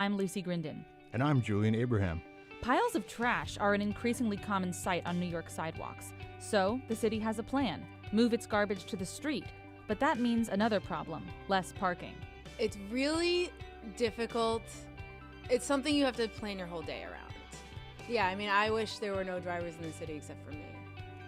I'm Lucy Grindon. And I'm Julian Abraham. Piles of trash are an increasingly common sight on New York sidewalks. So the city has a plan: move its garbage to the street. But that means another problem: less parking. It's really difficult. It's something you have to plan your whole day around. Yeah, I mean, I wish there were no drivers in the city except for me.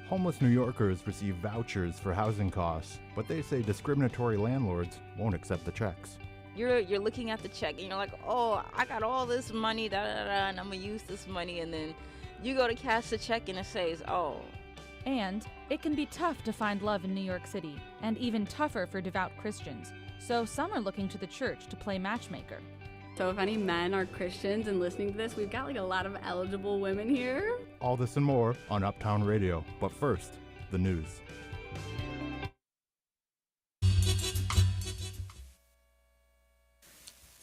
Homeless New Yorkers receive vouchers for housing costs, but they say discriminatory landlords won't accept the checks. You're looking at the check and you're like, oh, I got all this money, and I'm gonna use this money, and then you go to cash the check and it says, oh. And it can be tough to find love in New York City, and even tougher for devout Christians. So some are looking to the church to play matchmaker. So if any men are Christians and listening to this, we've got a lot of eligible women here. All this and more on Uptown Radio. But first, the news.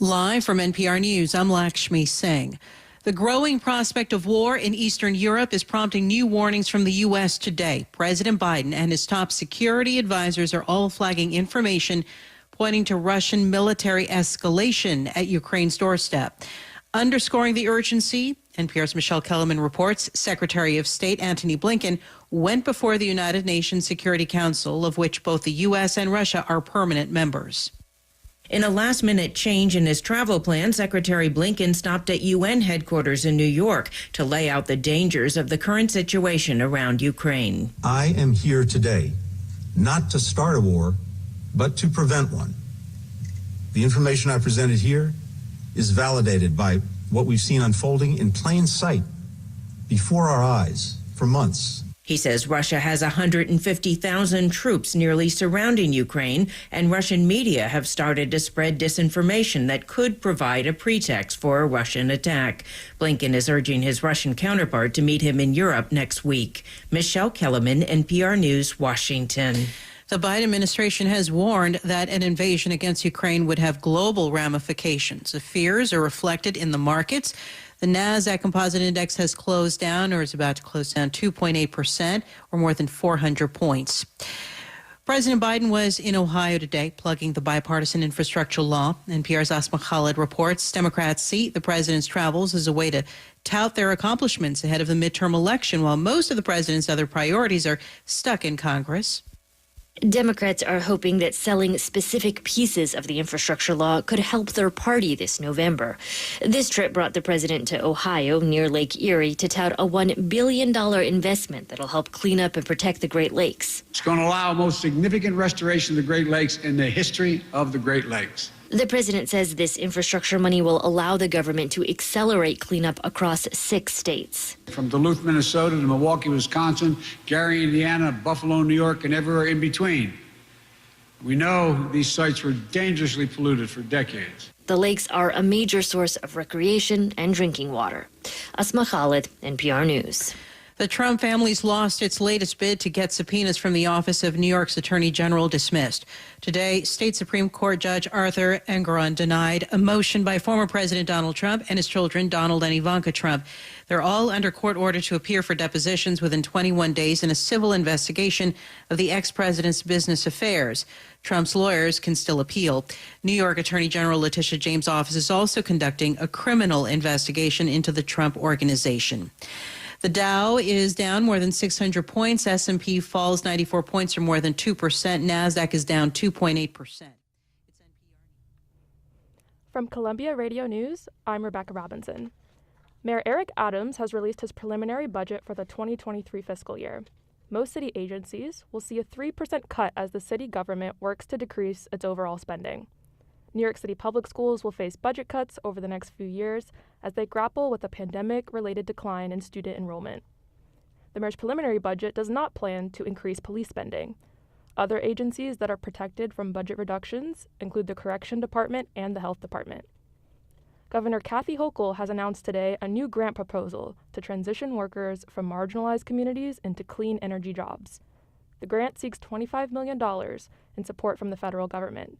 Live from NPR News, I'm Lakshmi Singh. The growing prospect of war in Eastern Europe is prompting new warnings from the U.S. today. President Biden and his top security advisors are all flagging information pointing to Russian military escalation at Ukraine's doorstep. Underscoring the urgency, NPR's Michelle Kellerman reports, Secretary of State Antony Blinken went before the United Nations Security Council, of which both the U.S. and Russia are permanent members. In a last-minute change in his travel plan, Secretary Blinken stopped at UN headquarters in New York to lay out the dangers of the current situation around Ukraine. I am here today not to start a war, but to prevent one. The information I presented here is validated by what we've seen unfolding in plain sight before our eyes for months. He says Russia has 150,000 troops nearly surrounding Ukraine, and Russian media have started to spread disinformation that could provide a pretext for a Russian attack. Blinken is urging his Russian counterpart to meet him in Europe next week. Michelle Kellerman, NPR News, Washington. The Biden administration has warned that an invasion against Ukraine would have global ramifications. The fears are reflected in the markets. The NASDAQ Composite Index has closed down, or is about to close down, 2.8%, or more than 400 points. President Biden was in Ohio today, plugging the bipartisan infrastructure law. NPR's Asma Khalid reports Democrats see the president's travels as a way to tout their accomplishments ahead of the midterm election, while most of the president's other priorities are stuck in Congress. Democrats are hoping that selling specific pieces of the infrastructure law could help their party this November. This trip brought the president to Ohio, near Lake Erie, to tout a $1 billion investment that'll help clean up and protect the Great Lakes. It's going to allow the most significant restoration of the Great Lakes in the history of the Great Lakes. The president says this infrastructure money will allow the government to accelerate cleanup across 6 states. From Duluth, Minnesota to Milwaukee, Wisconsin, Gary, Indiana, Buffalo, New York, and everywhere in between. We know these sites were dangerously polluted for decades. The lakes are a major source of recreation and drinking water. Asma Khalid, NPR News. The Trump family's lost its latest bid to get subpoenas from the office of New York's Attorney General dismissed. Today, State Supreme Court Judge Arthur Engoron denied a motion by former President Donald Trump and his children, Donald and Ivanka Trump. They're all under court order to appear for depositions within 21 days in a civil investigation of the ex-president's business affairs. Trump's lawyers can still appeal. New York Attorney General Letitia James' office is also conducting a criminal investigation into the Trump organization. The Dow is down more than 600 points. S&P falls 94 points, or more than 2%. NASDAQ is down 2.8%. From Columbia Radio News, I'm Rebecca Robinson. Mayor Eric Adams has released his preliminary budget for the 2023 fiscal year. Most city agencies will see a 3% cut as the city government works to decrease its overall spending. New York City public schools will face budget cuts over the next few years as they grapple with a pandemic-related decline in student enrollment. The mayor's preliminary budget does not plan to increase police spending. Other agencies that are protected from budget reductions include the Correction Department and the Health Department. Governor Kathy Hochul has announced today a new grant proposal to transition workers from marginalized communities into clean energy jobs. The grant seeks $25 million in support from the federal government.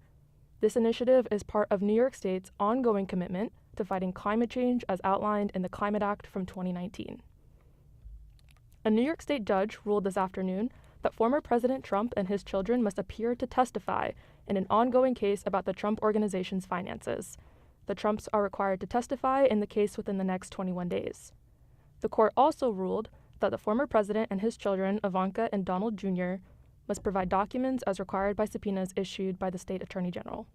This initiative is part of New York State's ongoing commitment to fighting climate change as outlined in the Climate Act from 2019. A New York State judge ruled this afternoon that former President Trump and his children must appear to testify in an ongoing case about the Trump Organization's finances. The Trumps are required to testify in the case within the next 21 days. The court also ruled that the former president and his children, Ivanka and Donald Jr., must provide documents as required by subpoenas issued by the state attorney general.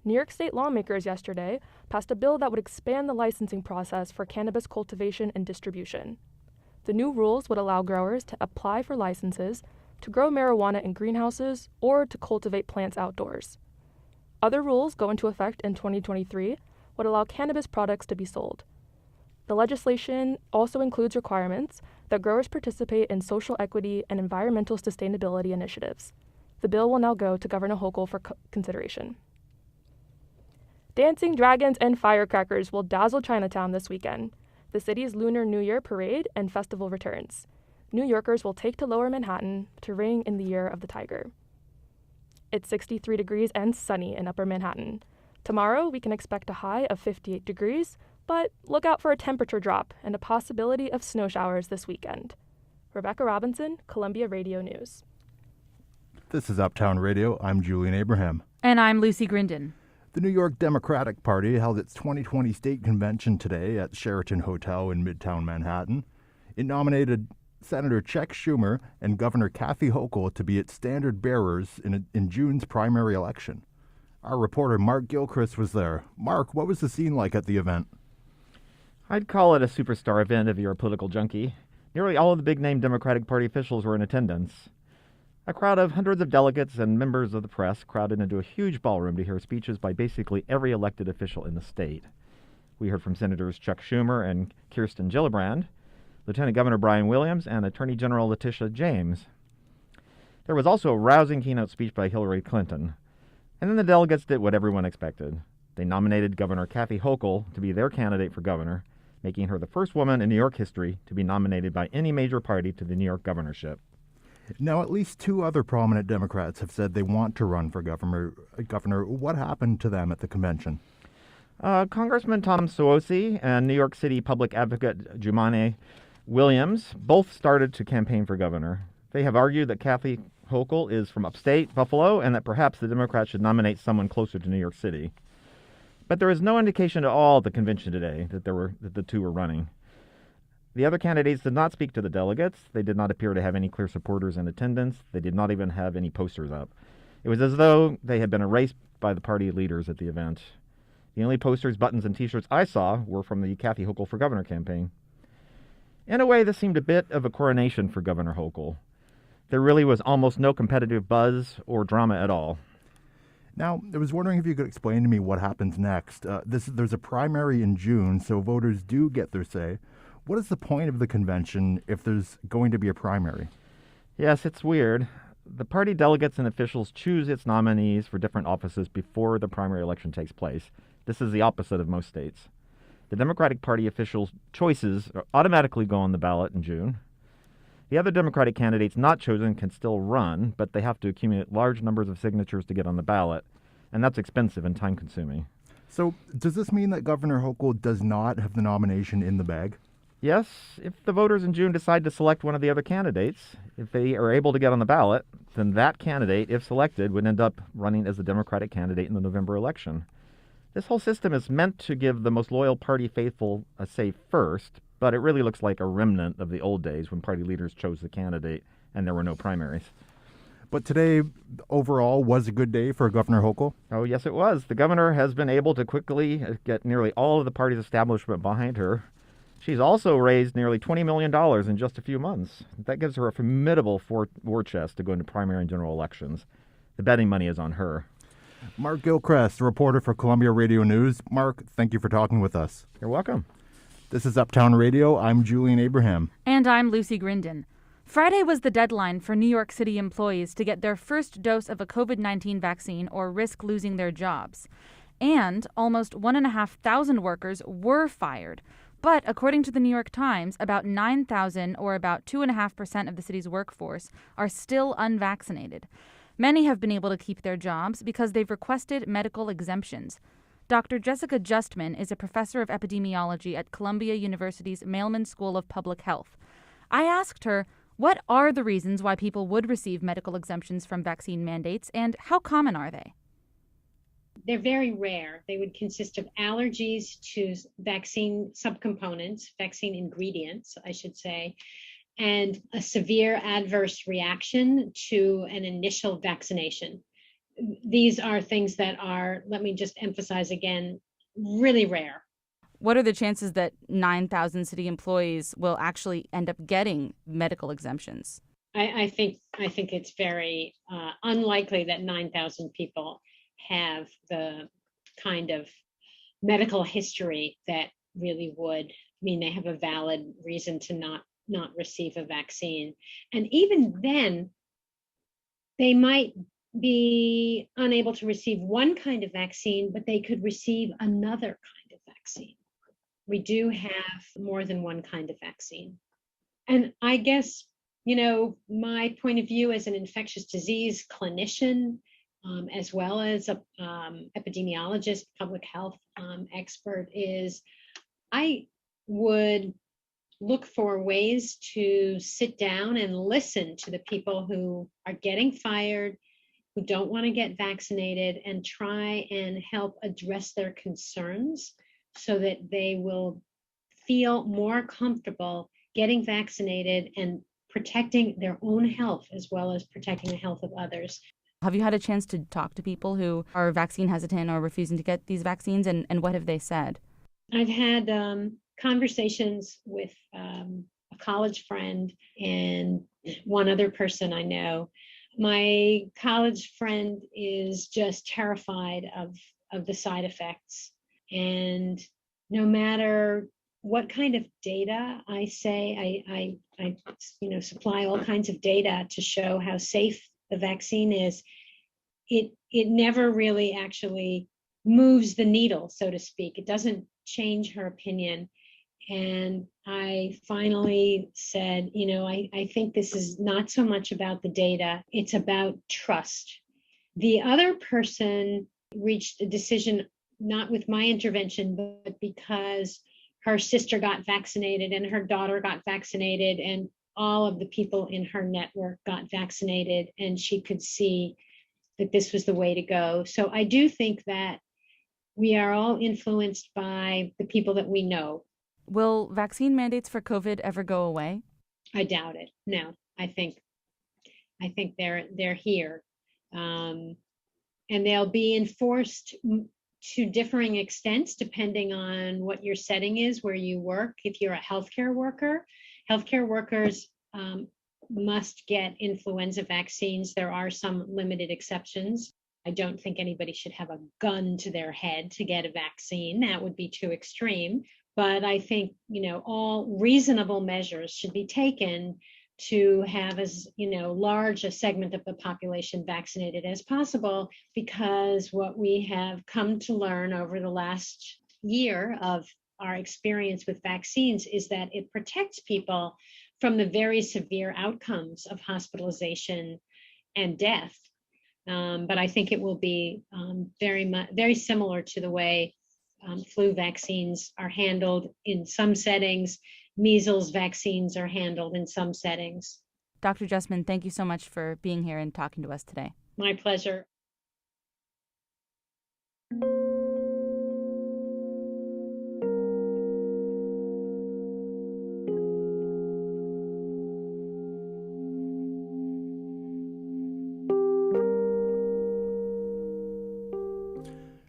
New York State lawmakers yesterday passed a bill that would expand the licensing process for cannabis cultivation and distribution. The new rules would allow growers to apply for licenses to grow marijuana in greenhouses or to cultivate plants outdoors. Other rules go into effect in 2023 would allow cannabis products to be sold. The legislation also includes requirements that growers participate in social equity and environmental sustainability initiatives. The bill will now go to Governor Hochul for consideration. Dancing dragons and firecrackers will dazzle Chinatown this weekend. The city's Lunar New Year parade and festival returns. New Yorkers will take to Lower Manhattan to ring in the Year of the Tiger. It's 63 degrees and sunny in Upper Manhattan. Tomorrow, we can expect a high of 58 degrees, but look out for a temperature drop and a possibility of snow showers this weekend. Rebecca Robinson, Columbia Radio News. This is Uptown Radio. I'm Julian Abraham. And I'm Lucy Grindon. The New York Democratic Party held its 2020 state convention today at Sheraton Hotel in Midtown Manhattan. It nominated Senator Chuck Schumer and Governor Kathy Hochul to be its standard bearers in June's primary election. Our reporter Mark Gilchrist was there. Mark, what was the scene like at the event? I'd call it a superstar event if you're a political junkie. Nearly all of the big-name Democratic Party officials were in attendance. A crowd of hundreds of delegates and members of the press crowded into a huge ballroom to hear speeches by basically every elected official in the state. We heard from Senators Chuck Schumer and Kirsten Gillibrand, Lieutenant Governor Brian Williams, and Attorney General Letitia James. There was also a rousing keynote speech by Hillary Clinton. And then the delegates did what everyone expected. They nominated Governor Kathy Hochul to be their candidate for governor, making her the first woman in New York history to be nominated by any major party to the New York governorship. Now, at least two other prominent Democrats have said they want to run for governor. What happened to them at the convention? Congressman Tom Suozzi and New York City Public Advocate Jumaane Williams both started to campaign for governor. They have argued that Kathy Hochul is from upstate Buffalo and that perhaps the Democrats should nominate someone closer to New York City. But there is no indication at all at the convention today that the two were running. The other candidates did not speak to the delegates. They did not appear to have any clear supporters in attendance. They did not even have any posters up. It was as though they had been erased by the party leaders at the event. The only posters, buttons, and T-shirts I saw were from the Kathy Hochul for Governor campaign. In a way, this seemed a bit of a coronation for Governor Hochul. There really was almost no competitive buzz or drama at all. Now, I was wondering if you could explain to me what happens next. There's a primary in June, so voters do get their say. What is the point of the convention if there's going to be a primary? Yes, it's weird. The party delegates and officials choose its nominees for different offices before the primary election takes place. This is the opposite of most states. The Democratic Party officials' choices automatically go on the ballot in June. The other Democratic candidates not chosen can still run, but they have to accumulate large numbers of signatures to get on the ballot, and that's expensive and time-consuming. So does this mean that Governor Hochul does not have the nomination in the bag? Yes, if the voters in June decide to select one of the other candidates, if they are able to get on the ballot, then that candidate, if selected, would end up running as the Democratic candidate in the November election. This whole system is meant to give the most loyal party faithful a say first, but it really looks like a remnant of the old days when party leaders chose the candidate and there were no primaries. But today, overall, was a good day for Governor Hochul? Oh, yes, it was. The governor has been able to quickly get nearly all of the party's establishment behind her. She's also raised nearly $20 million in just a few months. That gives her a formidable war chest to go into primary and general elections. The betting money is on her. Mark Gilchrist, reporter for Columbia Radio News. Mark, thank you for talking with us. You're welcome. This is Uptown Radio. I'm Julian Abraham. And I'm Lucy Grindon. Friday was the deadline for New York City employees to get their first dose of a COVID-19 vaccine or risk losing their jobs. And almost 1,500 workers were fired. But according to the New York Times, about 9,000, or about 2.5% of the city's workforce, are still unvaccinated. Many have been able to keep their jobs because they've requested medical exemptions. Dr. Jessica Justman is a professor of epidemiology at Columbia University's Mailman School of Public Health. I asked her, what are the reasons why people would receive medical exemptions from vaccine mandates, and how common are they? they're very rare. They would consist of allergies to vaccine subcomponents, vaccine ingredients, I should say, and a severe adverse reaction to an initial vaccination. These are things that are, let me just emphasize again, really rare. What are the chances that 9,000 city employees will actually end up getting medical exemptions? I think it's very unlikely that 9,000 people have the kind of medical history that really would mean they have a valid reason to not receive a vaccine. And even then, they might be unable to receive one kind of vaccine, but they could receive another kind of vaccine. We do have more than one kind of vaccine. And I guess, my point of view as an infectious disease clinician, as well as a epidemiologist, public health expert, is I would look for ways to sit down and listen to the people who are getting fired, who don't want to get vaccinated, and try and help address their concerns so that they will feel more comfortable getting vaccinated and protecting their own health as well as protecting the health of others. Have you had a chance to talk to people who are vaccine hesitant or refusing to get these vaccines, and what have they said? I've had conversations with a college friend and one other person I know. My college friend is just terrified of the side effects. And no matter what kind of data I say, I supply all kinds of data to show how safe the vaccine is, it never really actually moves the needle, so to speak. It doesn't change her opinion. And I finally said, I think this is not so much about the data, it's about trust. The other person reached a decision, not with my intervention, but because her sister got vaccinated and her daughter got vaccinated and all of the people in her network got vaccinated, and she could see that this was the way to go. So I do think that we are all influenced by the people that we know. Will vaccine mandates for COVID ever go away? I doubt it. No, I think they're here, and they'll be enforced to differing extents depending on what your setting is, where you work. If you're a healthcare worker, healthcare workers must get influenza vaccines. There are some limited exceptions. I don't think anybody should have a gun to their head to get a vaccine. That would be too extreme. But I think, all reasonable measures should be taken to have as, large a segment of the population vaccinated as possible, because what we have come to learn over the last year of our experience with vaccines is that it protects people from the very severe outcomes of hospitalization and death. But I think it will be very similar to the way flu vaccines are handled in some settings. Measles vaccines are handled in some settings. Dr. Jessman, thank you so much for being here and talking to us today. My pleasure.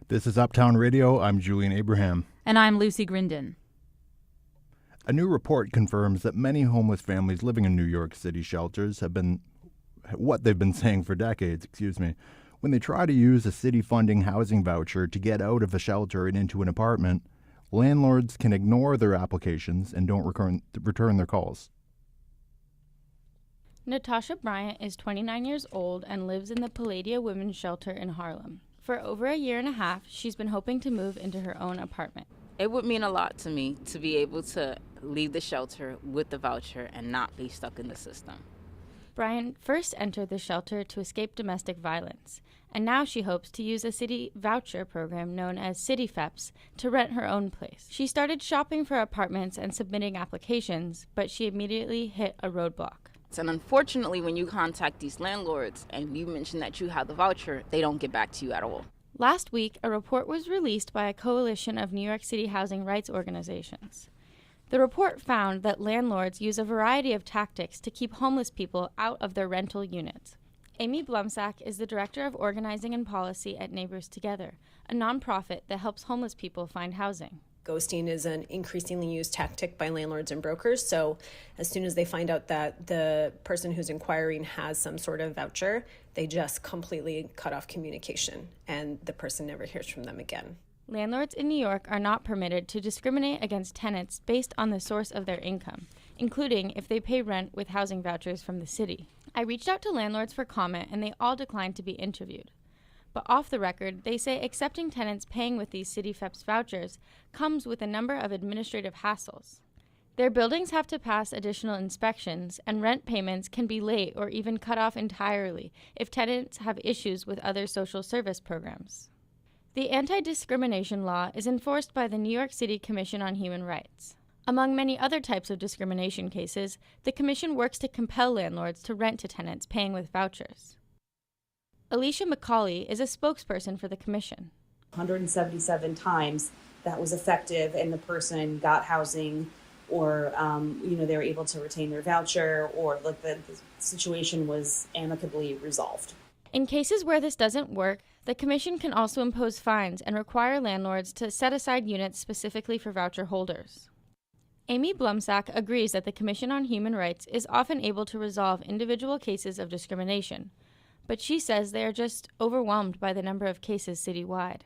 This is Uptown Radio. I'm Julian Abraham. And I'm Lucy Grindon. A new report confirms that many homeless families living in New York City shelters have been what they've been saying for decades, When they try to use a city funding housing voucher to get out of a shelter and into an apartment, landlords can ignore their applications and don't return their calls. Natasha Bryant is 29 years old and lives in the Palladia Women's Shelter in Harlem. For over a year and a half, she's been hoping to move into her own apartment. It would mean a lot to me to be able to leave the shelter with the voucher and not be stuck in the system. Bryant first entered the shelter to escape domestic violence, and now she hopes to use a city voucher program known as City FEPS to rent her own place. She started shopping for apartments and submitting applications, but she immediately hit a roadblock. And unfortunately, when you contact these landlords and you mention that you have the voucher, they don't get back to you at all. Last week, a report was released by a coalition of New York City housing rights organizations. The report found that landlords use a variety of tactics to keep homeless people out of their rental units. Amy Blumsack is the Director of Organizing and Policy at Neighbors Together, a nonprofit that helps homeless people find housing. Ghosting is an increasingly used tactic by landlords and brokers. So as soon as they find out that the person who's inquiring has some sort of voucher, they just completely cut off communication and the person never hears from them again. Landlords in New York are not permitted to discriminate against tenants based on the source of their income, including if they pay rent with housing vouchers from the city. I reached out to landlords for comment and they all declined to be interviewed. But off the record, they say accepting tenants paying with these City FEPS vouchers comes with a number of administrative hassles. Their buildings have to pass additional inspections, and rent payments can be late or even cut off entirely if tenants have issues with other social service programs. The anti-discrimination law is enforced by the New York City Commission on Human Rights. Among many other types of discrimination cases, the Commission works to compel landlords to rent to tenants paying with vouchers. Alicia McCauley is a spokesperson for the Commission. 177 times that was effective and the person got housing or, they were able to retain their voucher or like the situation was amicably resolved. In cases where this doesn't work, the Commission can also impose fines and require landlords to set aside units specifically for voucher holders. Amy Blumsack agrees that the Commission on Human Rights is often able to resolve individual cases of discrimination, but she says they are just overwhelmed by the number of cases citywide.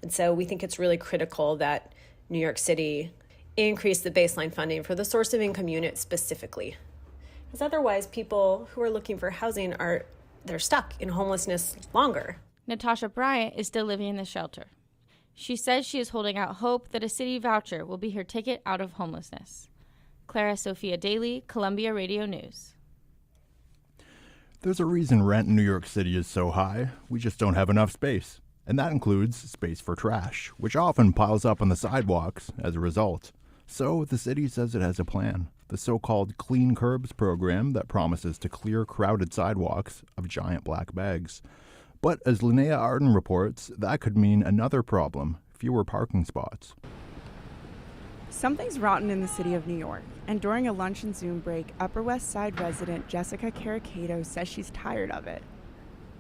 And so we think it's really critical that New York City increase the baseline funding for the source of income unit specifically. Because otherwise people who are looking for housing they're stuck in homelessness longer. Natasha Bryant is still living in the shelter. She says she is holding out hope that a city voucher will be her ticket out of homelessness. Clara Sophia Daly, Columbia Radio News. There's a reason rent in New York City is so high. We just don't have enough space. And that includes space for trash, which often piles up on the sidewalks as a result. So the city says it has a plan, the so-called Clean Curbs program that promises to clear crowded sidewalks of giant black bags. But as Linnea Arden reports, that could mean another problem, fewer parking spots. Something's rotten in the city of New York, and during a lunch and Zoom break, Upper West Side resident Jessica Caracato says she's tired of it.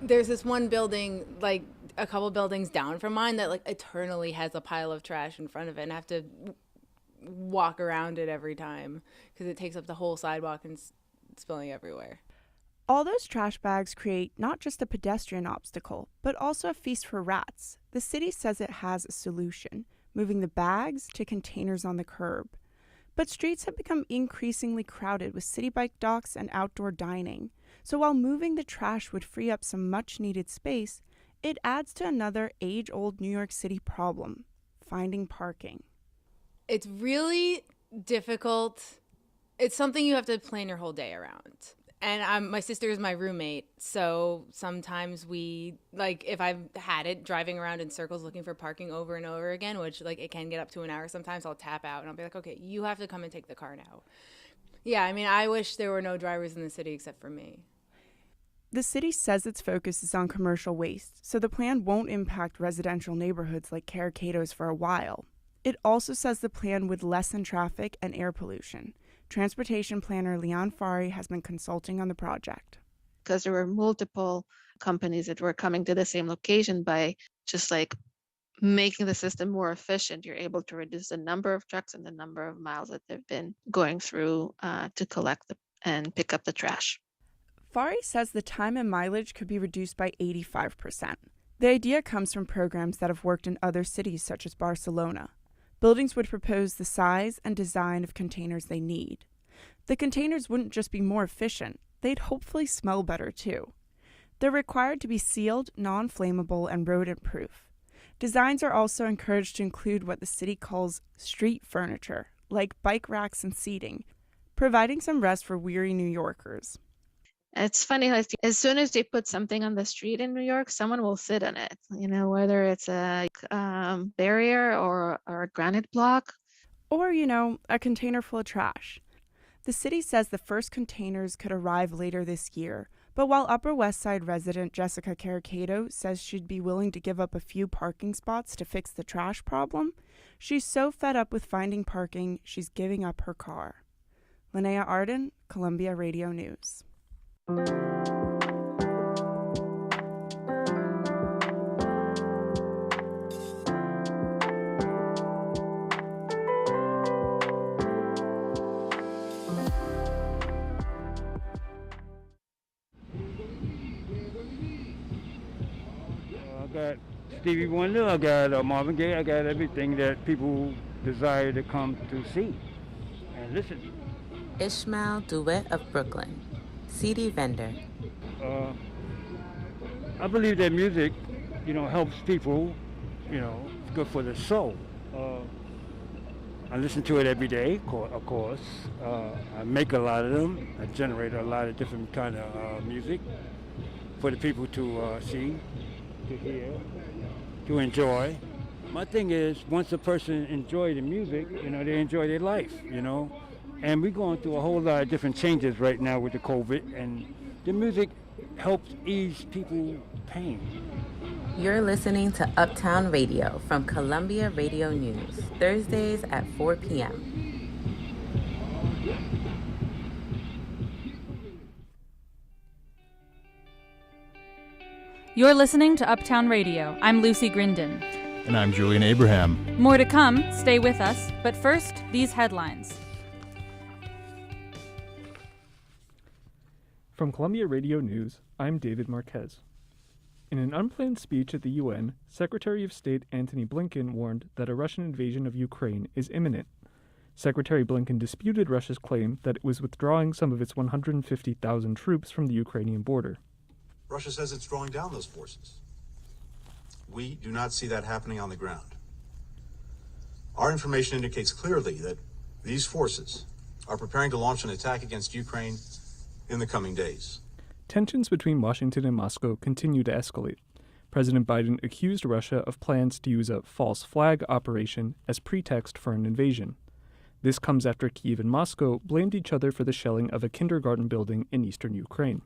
There's this one building, like a couple buildings down from mine, that like eternally has a pile of trash in front of it, and I have to walk around it every time because it takes up the whole sidewalk and spilling everywhere. All those trash bags create not just a pedestrian obstacle, but also a feast for rats. The city says it has a solution, moving the bags to containers on the curb. But streets have become increasingly crowded with city bike docks and outdoor dining. So while moving the trash would free up some much-needed space, it adds to another age-old New York City problem, finding parking. It's really difficult. It's something you have to plan your whole day around. And my sister is my roommate, so sometimes if I've had it driving around in circles looking for parking over and over again, which it can get up to an hour sometimes, I'll tap out and I'll be like, okay, you have to come and take the car now. Yeah, I mean, I wish there were no drivers in the city except for me. The city says its focus is on commercial waste, so the plan won't impact residential neighborhoods like Caracato's for a while. It also says the plan would lessen traffic and air pollution. Transportation planner Leon Fari has been consulting on the project. Because there were multiple companies that were coming to the same location, by just making the system more efficient, you're able to reduce the number of trucks and the number of miles that they've been going through to collect and pick up the trash. Fari says the time and mileage could be reduced by 85%. The idea comes from programs that have worked in other cities such as Barcelona. Buildings would propose the size and design of containers they need. The containers wouldn't just be more efficient, they'd hopefully smell better too. They're required to be sealed, non-flammable, and rodent-proof. Designs are also encouraged to include what the city calls street furniture, like bike racks and seating, providing some rest for weary New Yorkers. It's funny how as soon as they put something on the street in New York, someone will sit on it, whether it's a barrier or a granite block. Or, a container full of trash. The city says the first containers could arrive later this year, But while Upper West Side resident Jessica Caricato says she'd be willing to give up a few parking spots to fix the trash problem, she's so fed up with finding parking, she's giving up her car. Linnea Arden, Columbia Radio News. I got Stevie Wonder, I got Marvin Gaye, I got everything that people desire to come to see and listen to. Ishmael Duet of Brooklyn, CD vendor. I believe that music, helps people, it's good for the soul. I listen to it every day, of course. I make a lot of them. I generate a lot of different kind of music for the people to see, to hear, to enjoy. My thing is, once a person enjoys the music, they enjoy their life, And we're going through a whole lot of different changes right now with the COVID, and the music helps ease people's pain. You're listening to Uptown Radio from Columbia Radio News, Thursdays at 4 p.m. You're listening to Uptown Radio. I'm Lucy Grindon. And I'm Julian Abraham. More to come. Stay with us. But first, these headlines. From Columbia Radio News, I'm David Marquez. In an unplanned speech at the UN, Secretary of State Antony Blinken warned that a Russian invasion of Ukraine is imminent. Secretary Blinken disputed Russia's claim that it was withdrawing some of its 150,000 troops from the Ukrainian border. Russia says it's drawing down those forces. We do not see that happening on the ground. Our information indicates clearly that these forces are preparing to launch an attack against Ukraine in the coming days. Tensions between Washington and Moscow continue to escalate. President Biden accused Russia of plans to use a false flag operation as pretext for an invasion. This comes after Kyiv and Moscow blamed each other for the shelling of a kindergarten building in eastern Ukraine.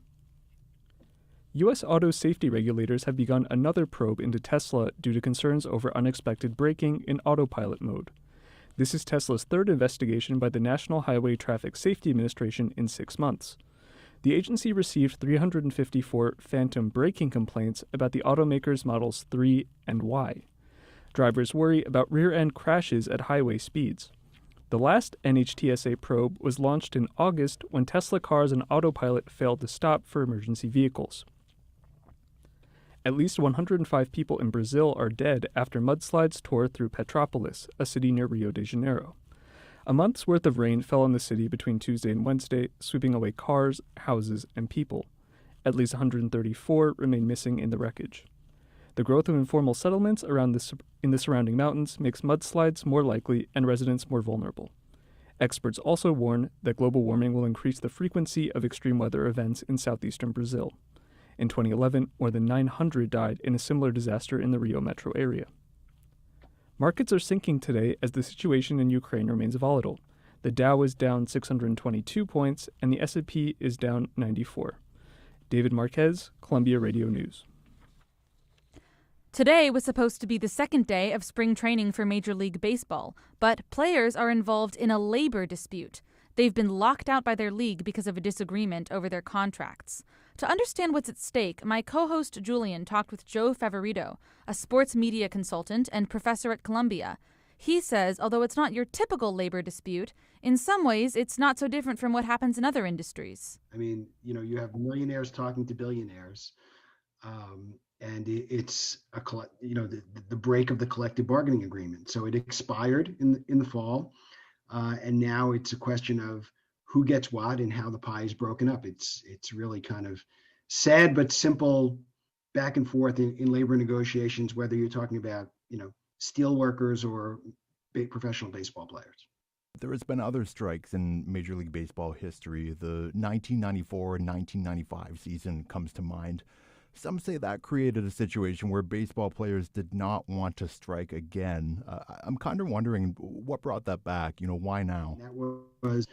U.S. auto safety regulators have begun another probe into Tesla due to concerns over unexpected braking in autopilot mode. This is Tesla's third investigation by the National Highway Traffic Safety Administration in 6 months. The agency received 354 phantom braking complaints about the automaker's Models 3 and Y. Drivers worry about rear-end crashes at highway speeds. The last NHTSA probe was launched in August when Tesla cars and autopilot failed to stop for emergency vehicles. At least 105 people in Brazil are dead after mudslides tore through Petrópolis, a city near Rio de Janeiro. A month's worth of rain fell on the city between Tuesday and Wednesday, sweeping away cars, houses, and people. At least 134 remain missing in the wreckage. The growth of informal settlements in the surrounding mountains makes mudslides more likely and residents more vulnerable. Experts also warn that global warming will increase the frequency of extreme weather events in southeastern Brazil. In 2011, more than 900 died in a similar disaster in the Rio metro area. Markets are sinking today as the situation in Ukraine remains volatile. The Dow is down 622 points and the S&P is down 94. David Marquez, Columbia Radio News. Today was supposed to be the second day of spring training for Major League Baseball, but players are involved in a labor dispute. They've been locked out by their league because of a disagreement over their contracts. To understand what's at stake, my co-host Julian talked with Joe Favorito, a sports media consultant and professor at Columbia. He says, although it's not your typical labor dispute, in some ways it's not so different from what happens in other industries. I mean, you have millionaires talking to billionaires, and it's the break of the collective bargaining agreement. So it expired in the fall, and now it's a question of who gets what and how the pie is broken up. It's really kind of sad but simple back and forth in labor negotiations, whether you're talking about steel workers or big professional baseball players. There has been other strikes in Major League Baseball history. The 1994 and 1995 season comes to mind. Some say that created a situation where baseball players did not want to strike again. I'm kind of wondering what brought that back. Why now? That was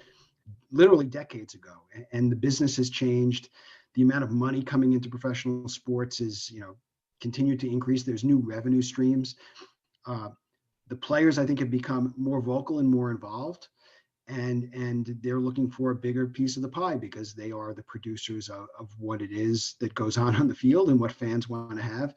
literally decades ago, and the business has changed. The amount of money coming into professional sports is, continued to increase. There's new revenue streams. The players, I think, have become more vocal and more involved, and they're looking for a bigger piece of the pie because they are the producers of what it is that goes on the field and what fans want to have.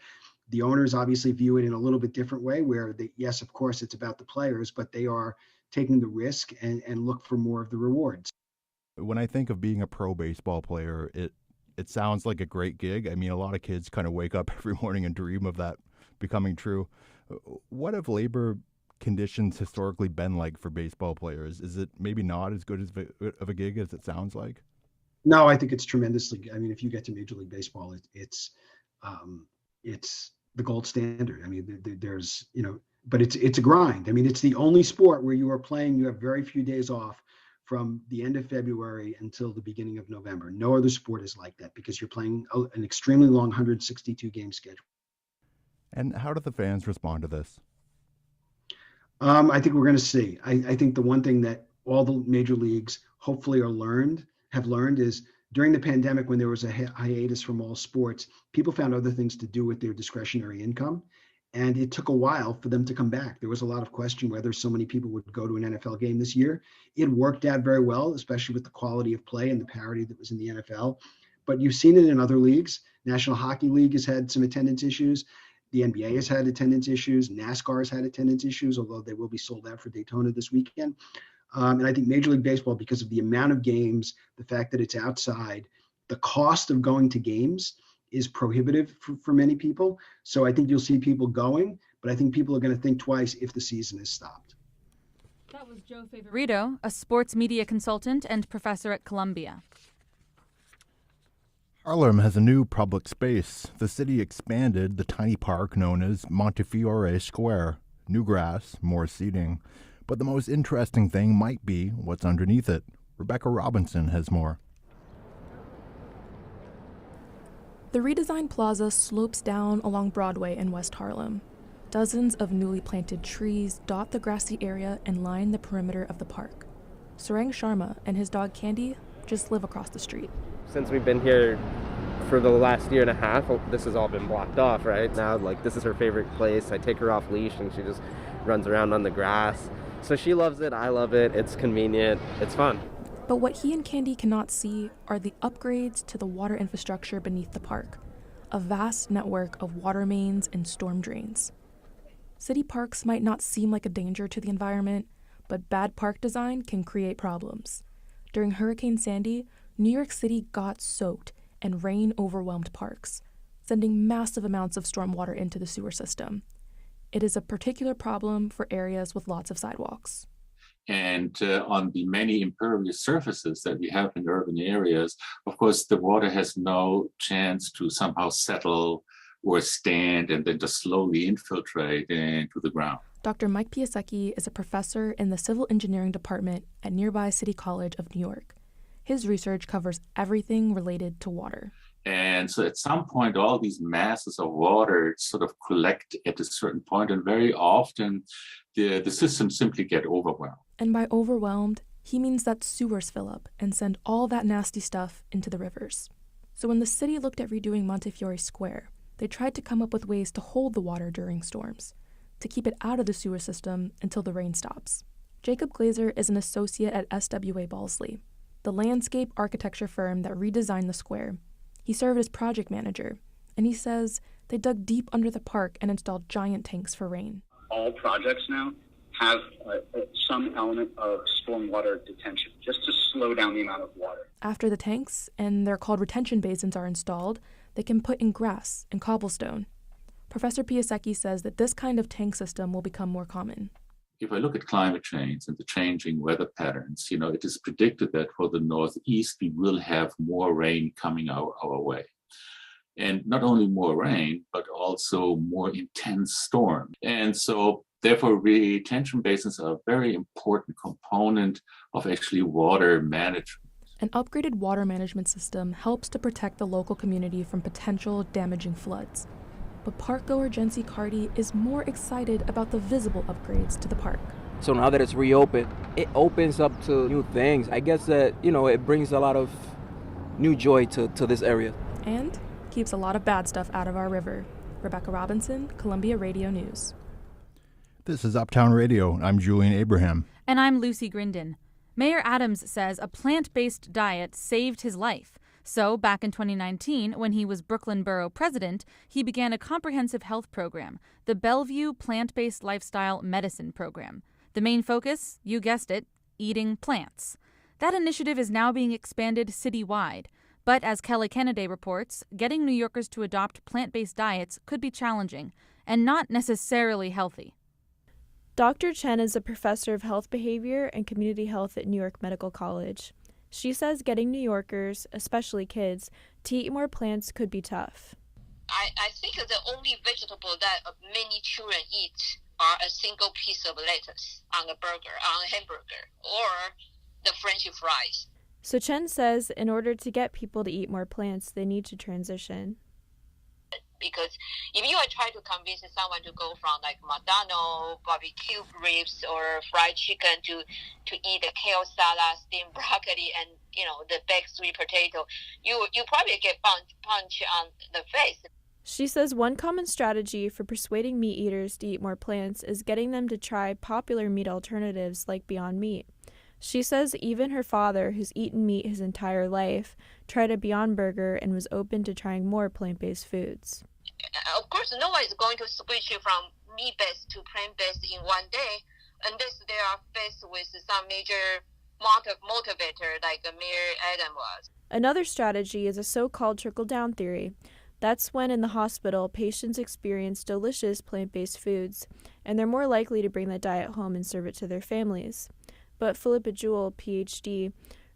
The owners obviously view it in a little bit different way, where yes, of course, it's about the players, but they are taking the risk and look for more of the rewards. When I think of being a pro baseball player, it sounds like a great gig. I mean, a lot of kids kind of wake up every morning and dream of that becoming true. What have labor conditions historically been like for baseball players? Is it maybe not as good of a gig as it sounds like? No, I think it's tremendously. I mean, if you get to Major League Baseball, it's the gold standard. I mean, there's, but it's a grind. I mean, it's the only sport where you are playing, you have very few days off from the end of February until the beginning of November. No other sport is like that because you're playing an extremely long 162 game schedule. And how do the fans respond to this? I think we're going to see. I think the one thing that all the major leagues hopefully have learned is during the pandemic, when there was a hiatus from all sports, people found other things to do with their discretionary income. And it took a while for them to come back. There was a lot of question whether so many people would go to an NFL game this year. It worked out very well, especially with the quality of play and the parity that was in the NFL. But you've seen it in other leagues. National Hockey League has had some attendance issues. The NBA has had attendance issues. NASCAR has had attendance issues, although they will be sold out for Daytona this weekend. And I think Major League Baseball, because of the amount of games, the fact that it's outside, the cost of going to games is prohibitive for many people. So I think you'll see people going, but I think people are going to think twice if the season is stopped. That was Joe Favorito, a sports media consultant and professor at Columbia. Harlem has a new public space. The city expanded the tiny park known as Montefiore Square. New grass, more seating. But the most interesting thing might be what's underneath it. Rebecca Robinson has more. The redesigned plaza slopes down along Broadway in West Harlem. Dozens of newly planted trees dot the grassy area and line the perimeter of the park. Sarang Sharma and his dog Candy just live across the street. Since we've been here for the last year and a half, this has all been blocked off right now. Like, this is her favorite place. I take her off leash and she just runs around on the grass. So she loves it, I love it, it's convenient, it's fun. But what he and Candy cannot see are the upgrades to the water infrastructure beneath the park, a vast network of water mains and storm drains. City parks might not seem like a danger to the environment, but bad park design can create problems. During Hurricane Sandy, New York City got soaked and rain overwhelmed parks, sending massive amounts of stormwater into the sewer system. It is a particular problem for areas with lots of sidewalks. And on the many impervious surfaces that we have in urban areas, of course, the water has no chance to somehow settle or stand and then just slowly infiltrate into the ground. Dr. Mike Piasecki is a professor in the Civil Engineering Department at nearby City College of New York. His research covers everything related to water. And so at some point, all these masses of water sort of collect at a certain point, and very often the systems simply get overwhelmed. And by overwhelmed, he means that sewers fill up and send all that nasty stuff into the rivers. So when the city looked at redoing Montefiore Square, they tried to come up with ways to hold the water during storms, to keep it out of the sewer system until the rain stops. Jacob Glazer is an associate at SWA Balsley, the landscape architecture firm that redesigned the square. He served as project manager, and he says they dug deep under the park and installed giant tanks for rain. All projects now have some element of stormwater detention, just to slow down the amount of water. After the tanks, and they're called retention basins, are installed, they can put in grass and cobblestone. Professor Piasecki says that this kind of tank system will become more common. If I look at climate change and the changing weather patterns, it is predicted that for the Northeast, we will have more rain coming our way. And not only more rain, but also more intense storms. And so therefore, retention basins are a very important component of actually water management. An upgraded water management system helps to protect the local community from potential damaging floods. But park-goer Jency Carty is more excited about the visible upgrades to the park. So now that it's reopened, it opens up to new things. I guess that, it brings a lot of new joy to this area. And keeps a lot of bad stuff out of our river. Rebecca Robinson, Columbia Radio News. This is Uptown Radio. I'm Julian Abraham. And I'm Lucy Grindon. Mayor Adams says a plant-based diet saved his life. So, back in 2019, when he was Brooklyn Borough president, he began a comprehensive health program, the Bellevue Plant-Based Lifestyle Medicine Program. The main focus, you guessed it, eating plants. That initiative is now being expanded citywide. But as Kelly Kennedy reports, getting New Yorkers to adopt plant-based diets could be challenging and not necessarily healthy. Dr. Chen is a professor of health behavior and community health at New York Medical College. She says getting New Yorkers, especially kids, to eat more plants could be tough. I think the only vegetable that many children eat are a single piece of lettuce on a burger, on a hamburger, or the French fries. So Chen says in order to get people to eat more plants, they need to transition. Because if you are trying to convince someone to go from like McDonald's, barbecue ribs, or fried chicken to eat a kale salad, steamed broccoli, and the baked sweet potato, you probably get punch on the face. She says one common strategy for persuading meat eaters to eat more plants is getting them to try popular meat alternatives like Beyond Meat. She says even her father, who's eaten meat his entire life, tried a Beyond Burger and was open to trying more plant-based foods. Of course, no one is going to switch from meat-based to plant-based in one day unless they are faced with some major motivator like Mayor Adams was. Another strategy is a so-called trickle-down theory. That's when in the hospital, patients experience delicious plant-based foods, and they're more likely to bring that diet home and serve it to their families. But Philippa Jewell, Ph.D.,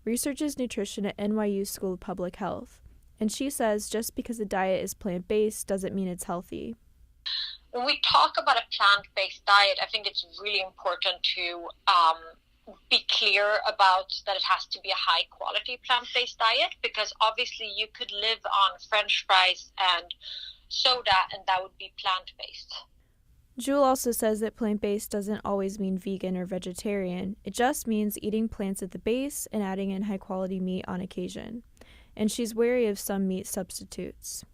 researches nutrition at NYU School of Public Health. And she says just because a diet is plant-based doesn't mean it's healthy. When we talk about a plant-based diet, I think it's really important to be clear about that it has to be a high-quality plant-based diet, because obviously you could live on French fries and soda, and that would be plant-based. Jewel also says that plant-based doesn't always mean vegan or vegetarian. It just means eating plants at the base and adding in high-quality meat on occasion. And she's wary of some meat substitutes.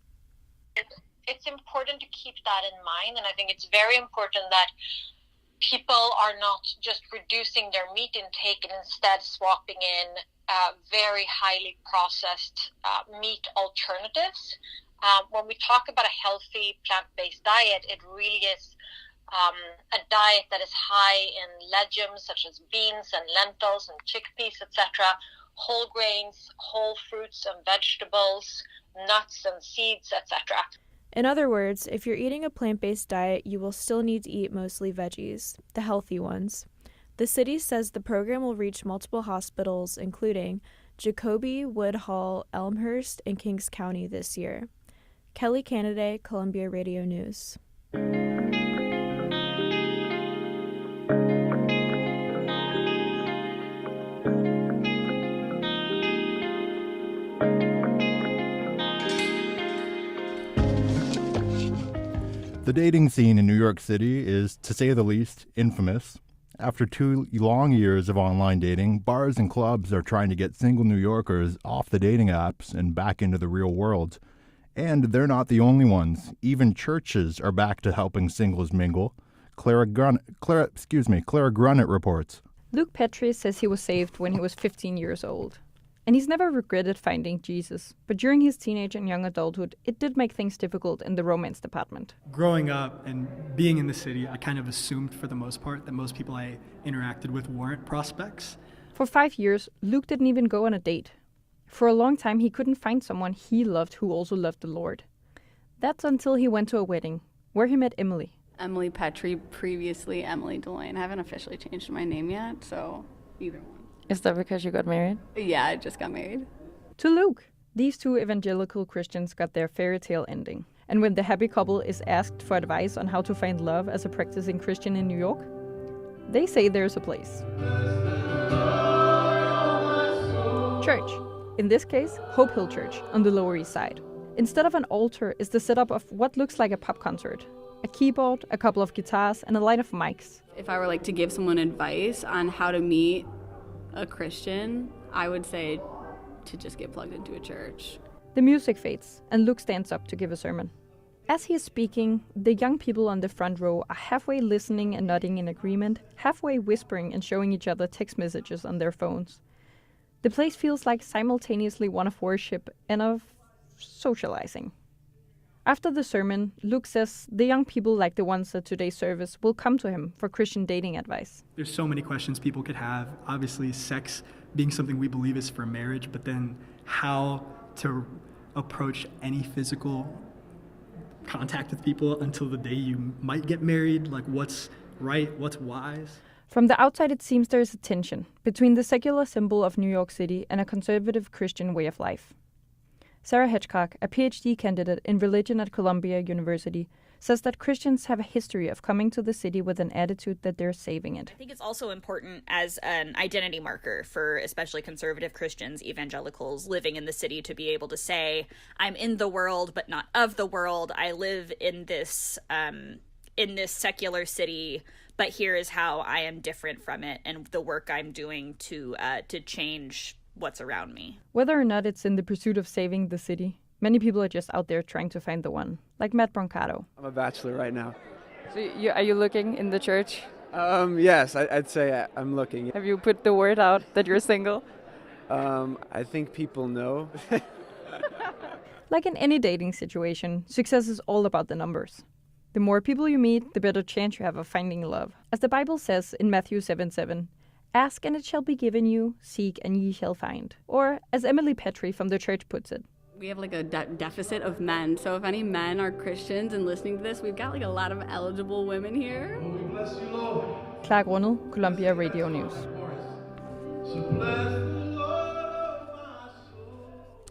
It's important to keep that in mind, and I think it's very important that people are not just reducing their meat intake and instead swapping in very highly processed meat alternatives. When we talk about a healthy plant-based diet, it really is a diet that is high in legumes such as beans and lentils and chickpeas, etc., whole grains, whole fruits and vegetables, nuts and seeds, etc. In other words, if you're eating a plant-based diet, you will still need to eat mostly veggies, the healthy ones. The city says the program will reach multiple hospitals, including Jacoby, Woodhull, Elmhurst, and Kings County this year. Kelly Kennedy, Columbia Radio News. The dating scene in New York City is, to say the least, infamous. After 2 long years of online dating, bars and clubs are trying to get single New Yorkers off the dating apps and back into the real world. And they're not the only ones. Even churches are back to helping singles mingle. Clara Grunnett reports. Luke Petrie says he was saved when he was 15 years old. And he's never regretted finding Jesus. But during his teenage and young adulthood, it did make things difficult in the romance department. Growing up and being in the city, I kind of assumed for the most part that most people I interacted with weren't prospects. For 5 years, Luke didn't even go on a date. For a long time, he couldn't find someone he loved who also loved the Lord. That's until he went to a wedding, where he met Emily. Emily Petrie, previously Emily Delaney. I haven't officially changed my name yet, so either one. Is that because you got married? Yeah, I just got married. To Luke. These two evangelical Christians got their fairy tale ending. And when the happy couple is asked for advice on how to find love as a practicing Christian in New York, they say there's a place. Church. In this case, Hope Hill Church on the Lower East Side. Instead of an altar is the setup of what looks like a pop concert. A keyboard, a couple of guitars, and a line of mics. If I were to give someone advice on how to meet a Christian, I would say to just get plugged into a church. The music fades, and Luke stands up to give a sermon. As he is speaking, the young people on the front row are halfway listening and nodding in agreement, halfway whispering and showing each other text messages on their phones. The place feels like simultaneously one of worship and of socializing. After the sermon, Luke says the young people like the ones at today's service will come to him for Christian dating advice. There's so many questions people could have. Obviously, sex being something we believe is for marriage, but then how to approach any physical contact with people until the day you might get married, like what's right, what's wise. From the outside, it seems there is a tension between the secular symbol of New York City and a conservative Christian way of life. Sarah Hitchcock, a PhD candidate in religion at Columbia University, says that Christians have a history of coming to the city with an attitude that they're saving it. I think it's also important as an identity marker for especially conservative Christians, evangelicals living in the city, to be able to say, I'm in the world, but not of the world. I live in this secular city, but here is how I am different from it and the work I'm doing to change what's around me. Whether or not it's in the pursuit of saving the city, many people are just out there trying to find the one, like Matt Brancato. I'm a bachelor right now. So are you looking in the church? Yes, I'd say I'm looking. Have you put the word out that you're single? I think people know. Like in any dating situation, success is all about the numbers. The more people you meet, the better chance you have of finding love. As the Bible says in Matthew 7:7, ask and it shall be given you, seek and ye shall find. Or, as Emily Petrie from the church puts it, We have like a deficit of men, so if any men are Christians and listening to this, we've got like a lot of eligible women here. Bless you, Lord. Clark Runnel, Columbia Radio News.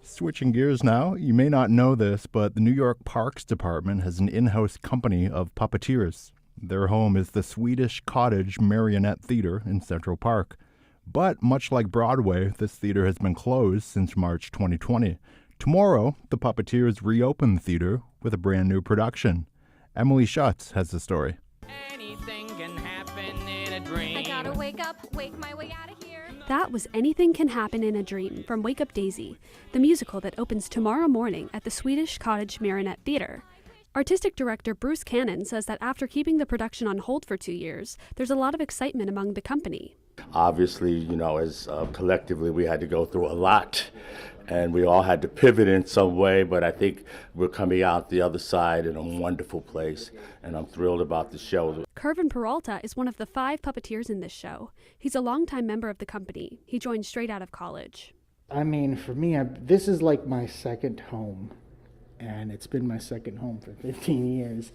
Switching gears now, you may not know this, but the New York Parks Department has an in-house company of puppeteers. Their home is the Swedish Cottage Marionette Theater in Central Park. But much like Broadway, this theater has been closed since March 2020. Tomorrow, the puppeteers reopen the theater with a brand new production. Emily Schutz has the story. Anything can happen in a dream. I gotta wake my way out of here. That was Anything Can Happen in a Dream from Wake Up Daisy, the musical that opens tomorrow morning at the Swedish Cottage Marionette Theater. Artistic director Bruce Cannon says that after keeping the production on hold for 2 years, there's a lot of excitement among the company. Obviously, as collectively we had to go through a lot, and we all had to pivot in some way, but I think we're coming out the other side in a wonderful place, and I'm thrilled about the show. Kevin Peralta is one of the 5 puppeteers in this show. He's a longtime member of the company. He joined straight out of college. I mean, for me, this is like my second home, and it's been my second home for 15 years.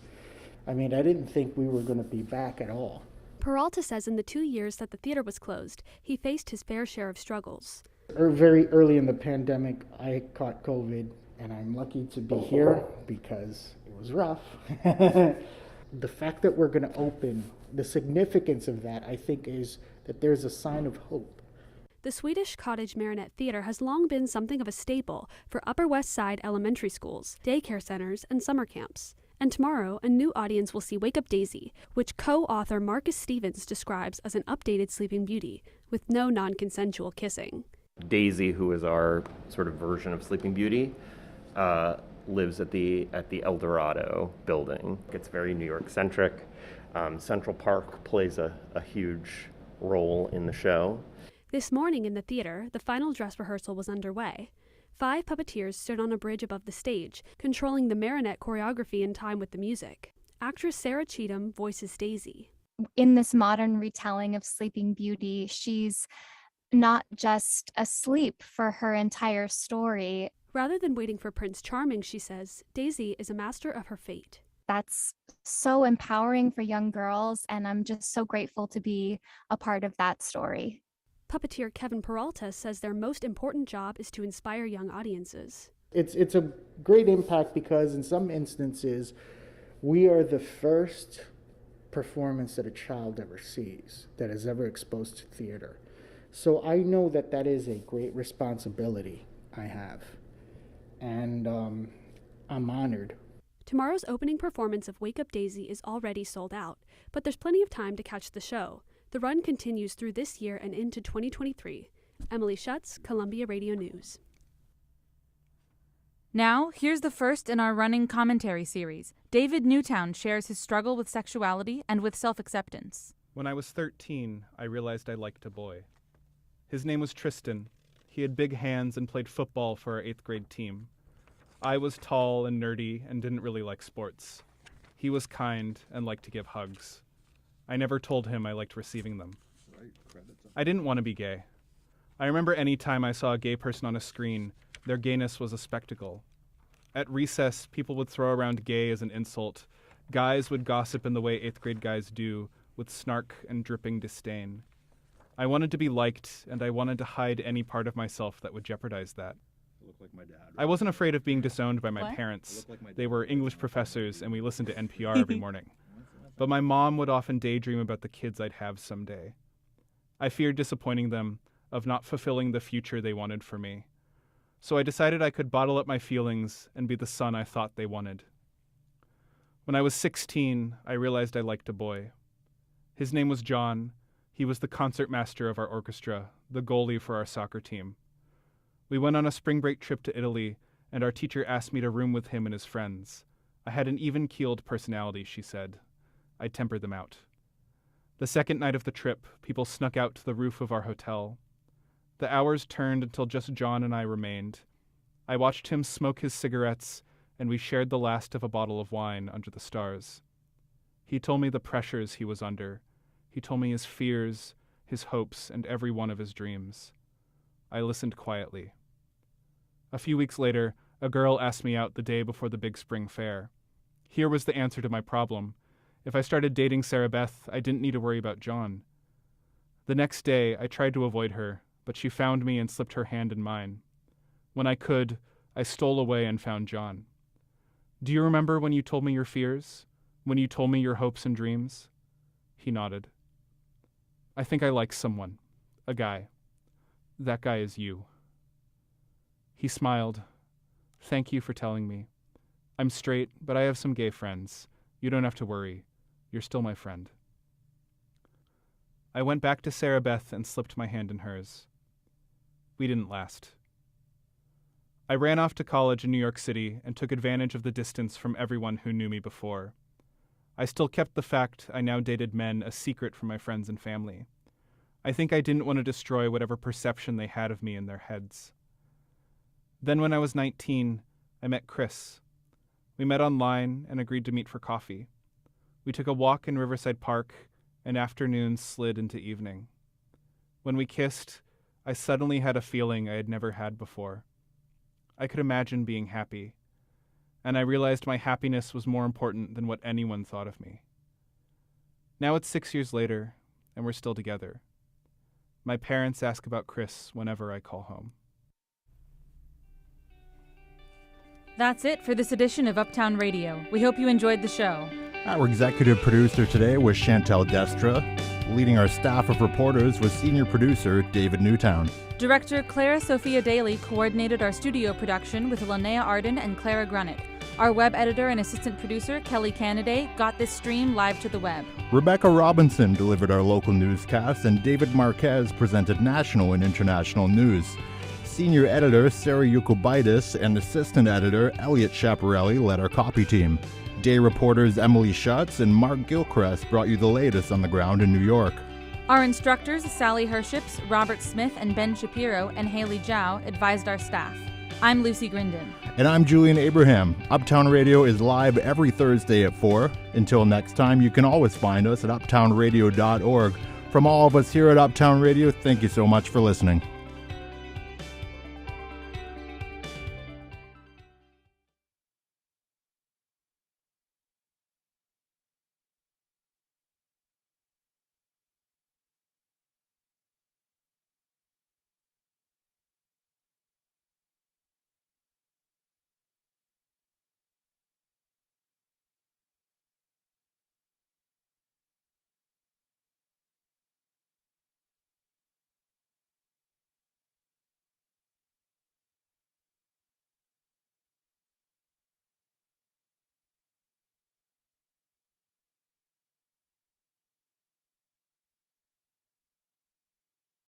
I mean, I didn't think we were going to be back at all. Peralta says in the 2 years that the theater was closed, he faced his fair share of struggles. Very early in the pandemic, I caught COVID, and I'm lucky to be here because it was rough. The fact that we're going to open, the significance of that, I think, is that there's a sign of hope. The Swedish Cottage Marionette Theater has long been something of a staple for Upper West Side elementary schools, daycare centers, and summer camps. And tomorrow, a new audience will see Wake Up Daisy, which co-author Marcus Stevens describes as an updated Sleeping Beauty, with no non-consensual kissing. Daisy, who is our sort of version of Sleeping Beauty, lives at the El Dorado building. It's very New York-centric. Central Park plays a huge role in the show. This morning in the theater, the final dress rehearsal was underway. 5 puppeteers stood on a bridge above the stage, controlling the marionette choreography in time with the music. Actress Sarah Cheatham voices Daisy. In this modern retelling of Sleeping Beauty, she's not just asleep for her entire story. Rather than waiting for Prince Charming, she says, Daisy is a master of her fate. That's so empowering for young girls, and I'm just so grateful to be a part of that story. Puppeteer Kevin Peralta says their most important job is to inspire young audiences. It's a great impact because in some instances, we are the first performance that a child ever sees, that is ever exposed to theater. So I know that that is a great responsibility I have, and I'm honored. Tomorrow's opening performance of Wake Up Daisy is already sold out, but there's plenty of time to catch the show. The run continues through this year and into 2023. Emily Schutz, Columbia Radio News. Now, here's the first in our running commentary series. David Newtown shares his struggle with sexuality and with self-acceptance. When I was 13, I realized I liked a boy. His name was Tristan. He had big hands and played football for our 8th grade team. I was tall and nerdy and didn't really like sports. He was kind and liked to give hugs. I never told him I liked receiving them. I didn't want to be gay. I remember any time I saw a gay person on a screen, their gayness was a spectacle. At recess, people would throw around gay as an insult. Guys would gossip in the way 8th grade guys do, with snark and dripping disdain. I wanted to be liked, and I wanted to hide any part of myself that would jeopardize that. Like my dad, right? I wasn't afraid of being disowned by my What? parents. Like my They were English professors, and we listened to NPR every morning. But my mom would often daydream about the kids I'd have someday. I feared disappointing them, of not fulfilling the future they wanted for me. So I decided I could bottle up my feelings and be the son I thought they wanted. When I was 16, I realized I liked a boy. His name was John. He was the concertmaster of our orchestra, the goalie for our soccer team. We went on a spring break trip to Italy, and our teacher asked me to room with him and his friends. I had an even-keeled personality, she said. I tempered them out. The second night of the trip, people snuck out to the roof of our hotel. The hours turned until just John and I remained. I watched him smoke his cigarettes, and we shared the last of a bottle of wine under the stars. He told me the pressures he was under. He told me his fears, his hopes, and every one of his dreams. I listened quietly. A few weeks later, a girl asked me out the day before the big spring fair. Here was the answer to my problem. If I started dating Sarah Beth, I didn't need to worry about John. The next day, I tried to avoid her, but she found me and slipped her hand in mine. When I could, I stole away and found John. Do you remember when you told me your fears? When you told me your hopes and dreams? He nodded. I think I like someone. A guy. That guy is you. He smiled. Thank you for telling me. I'm straight, but I have some gay friends. You don't have to worry. You're still my friend. I went back to Sarah Beth and slipped my hand in hers. We didn't last. I ran off to college in New York City and took advantage of the distance from everyone who knew me before. I still kept the fact I now dated men a secret from my friends and family. I think I didn't want to destroy whatever perception they had of me in their heads. Then when I was 19, I met Chris. We met online and agreed to meet for coffee. We took a walk in Riverside Park, and afternoons slid into evening. When we kissed, I suddenly had a feeling I had never had before. I could imagine being happy, and I realized my happiness was more important than what anyone thought of me. Now it's 6 years later, and we're still together. My parents ask about Chris whenever I call home. That's it for this edition of Uptown Radio. We hope you enjoyed the show. Our executive producer today was Chantel Destra. Leading our staff of reporters was senior producer David Newtown. Director Clara Sophia Daly coordinated our studio production with Linnea Arden and Clara Grunick. Our web editor and assistant producer, Kelly Canaday, got this stream live to the web. Rebecca Robinson delivered our local newscast, and David Marquez presented national and international news. Senior editor Sarah Yukubaitis and assistant editor Elliot Chaparelli led our copy team. Day reporters Emily Schutz and Mark Gilchrist brought you the latest on the ground in New York. Our instructors, Sally Herships, Robert Smith, and Ben Shapiro, and Haley Zhao, advised our staff. I'm Lucy Grindon. And I'm Julian Abraham. Uptown Radio is live every Thursday at 4. Until next time, you can always find us at uptownradio.org. From all of us here at Uptown Radio, thank you so much for listening.